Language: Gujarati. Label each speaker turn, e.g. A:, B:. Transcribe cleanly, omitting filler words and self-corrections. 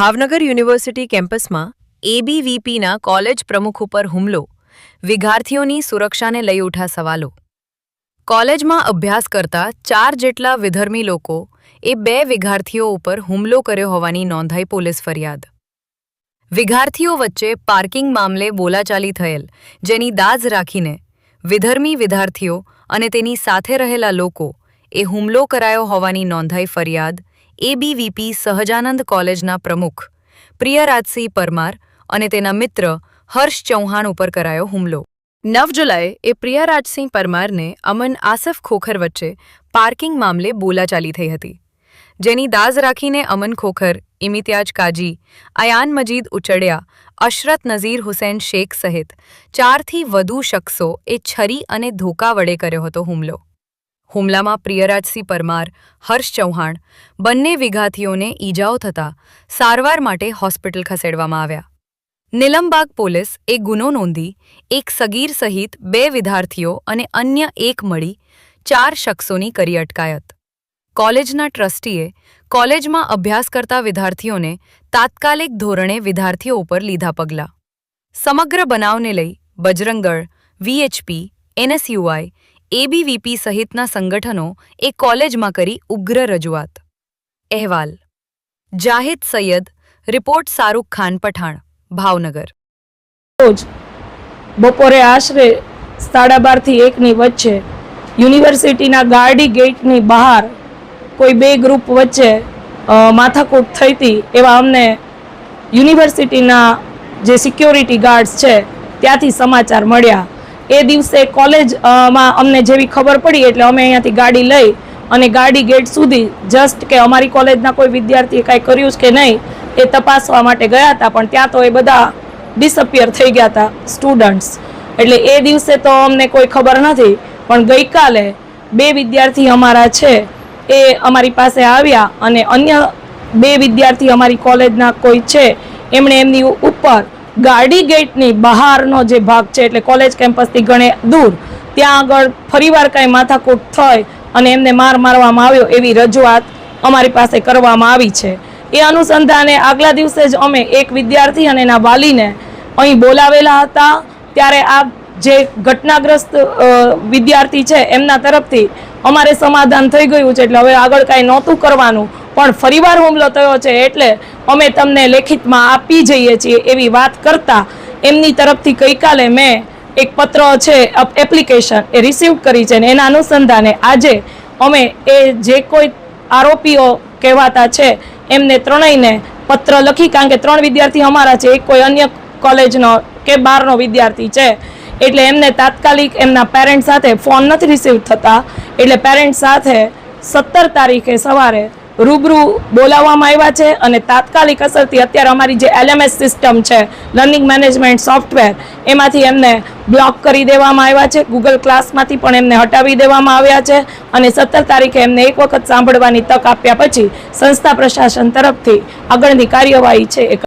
A: ભાવનગર યુનિવર્સિટી કેમ્પસમાં એબીવીપીના કોલેજ પ્રમુખ ઉપર હુમલો, વિદ્યાર્થીઓની સુરક્ષાને લઈ ઉઠા સવાલો। કોલેજમાં અભ્યાસ કરતા 4 જેટલા વિધર્મી લોકો એ 2 વિદ્યાર્થીઓ ઉપર હુમલો કર્યો હોવાની નોંધાઈ પોલીસ ફરિયાદ। વિદ્યાર્થીઓ વચ્ચે પાર્કિંગ મામલે બોલાચાલી થયેલ, જેની દાઝ રાખીને વિધર્મી વિદ્યાર્થીઓ અને તેની સાથે રહેલા લોકો એ હુમલો કરાયો હોવાની નોંધાઈ ફરિયાદ એબીવીપી સહજાનંદ કોલેજના પ્રમુખ પ્રિયરાજસિંહ પરમાર અને તેના મિત્ર હર્ષ ચૌહાણ ઉપર કરાયો હુમલો। 9 જુલાઈએ એ પ્રિયરાજસિંહ પરમારને અમન આસફ ખોખર વચ્ચે પાર્કિંગ મામલે બોલાચાલી થઈ હતી, જેની દાઝ રાખીને અમન ખોખર, ઇમિતિયાજ કાજી, અયાન મજીદ ઉચડિયા, અશરત નઝીર હુસૈન શેખ સહિત 4થી વધુ શખ્સો એ છરી અને ધોકા વડે કર્યો હતો હુમલો। હુમલામાં પ્રિયરાજસિંહ પરમાર, હર્ષ ચૌહાણ બંને વિદ્યાર્થીઓને ઈજાઓ થતાં સારવાર માટે હોસ્પિટલ ખસેડવામાં આવ્યા। નીલમબાગ પોલીસ એ ગુનો નોંધી એક સગીર સહિત 2 વિદ્યાર્થીઓ અને અન્ય 1 મળી 4 શખ્સોની કરી અટકાયત। કોલેજના ટ્રસ્ટીએ કોલેજમાં અભ્યાસ કરતા વિદ્યાર્થીઓને તાત્કાલિક ધોરણે વિદ્યાર્થીઓ ઉપર લીધા પગલાં। સમગ્ર બનાવને લઈ બજરંગ દળ, વીએચપી, એનએસયુઆઈ, એબીવીપી સહિતના સંગઠનો એ કોલેજમાં કરી ઉગ્ર રજૂઆત। અહેવાલ જાહિદ સૈયદ, રિપોર્ટ શાહરૂખ ખાન પઠાણ, ભાવનગર।
B: રોજ બપોરે આશરે 12:30 થી 1ની વચ્ચે યુનિવર્સિટીના ગાર્ડી ગેટની બહાર કોઈ 2 ગ્રુપ વચ્ચે માથાકૂટ થઈ હતી એવા અમને યુનિવર્સિટીના જે સિક્યોરિટી ગાર્ડ્સ છે ત્યાંથી સમાચાર મળ્યા। એ દિવસે કોલેજમાં અમને જેવી ખબર પડી એટલે અમે અહીંયાથી ગાડી લઈ અને ગાડી ગેટ સુધી જસ્ટ કે અમારી કોલેજના કોઈ વિદ્યાર્થીએ કાંઈ કર્યું કે નહીં એ તપાસવા માટે ગયા હતા, પણ ત્યાં તો એ બધા ડિસઅપિયર થઈ ગયા હતા સ્ટુડન્ટ્સ, એટલે એ દિવસે તો અમને કોઈ ખબર નથી। પણ ગઈકાલે 2 વિદ્યાર્થી અમારા છે એ અમારી પાસે આવ્યા અને અન્ય 2 વિદ્યાર્થી અમારી કોલેજના કોઈ છે એમણે એમની ઉપર ગાર્ડી ગેટની બહારનો જે ભાગ છે એટલે કોલેજ કેમ્પસથી ઘણે દૂર ત્યાં આગળ ફરીવાર કાંઈ માથાકૂટ થઈ અને એમને મારવામાં આવ્યો એવી રજૂઆત અમારી પાસે કરવામાં આવી છે। એ અનુસંધાને આગલા દિવસે જ અમે એક વિદ્યાર્થી અને એના વાલીને અહીં બોલાવેલા હતા, ત્યારે આ જે ઘટનાગ્રસ્ત વિદ્યાર્થી છે એમના તરફથી અમારે સમાધાન થઈ ગયું છે, એટલે હવે આગળ કાંઈ નહોતું કરવાનું, પણ ફરીવાર હુમલો થયો છે એટલે અમે તમને લેખિતમાં આપી જઈએ છીએ એવી વાત કરતા એમની તરફથી ગઈકાલે મેં એક પત્ર છે એપ્લિકેશન એ રિસીવ કરી છે અને એના અનુસંધાને આજે અમે એ જે કોઈ આરોપીઓ કહેવાતા છે એમને ત્રણેયને પત્ર લખી, કારણ કે 3 વિદ્યાર્થી અમારા છે, એક કોઈ અન્ય કોલેજનો કે બહારનો વિદ્યાર્થી છે, એટલે એમને તાત્કાલિક એમના પેરેન્ટ સાથે ફોન નથી રિસીવ થતા, એટલે પેરેન્ટ સાથે 17 તારીખે સવારે રૂબરૂ બોલાવવામાં આવ્યા છે અને તાત્કાલિક અસરથી અત્યારે અમારી જે LMS સિસ્ટમ છે, લર્નિંગ મેનેજમેન્ટ સોફ્ટવેર, એમાંથી એમને બ્લોક કરી દેવામાં આવ્યા છે, ગૂગલ ક્લાસમાંથી પણ એમને હટાવી દેવામાં આવ્યા છે અને 17 તારીખે એમને એક વખત સાંભળવાની તક આપ્યા પછી સંસ્થા પ્રશાસન તરફથી આગળની કાર્યવાહી છે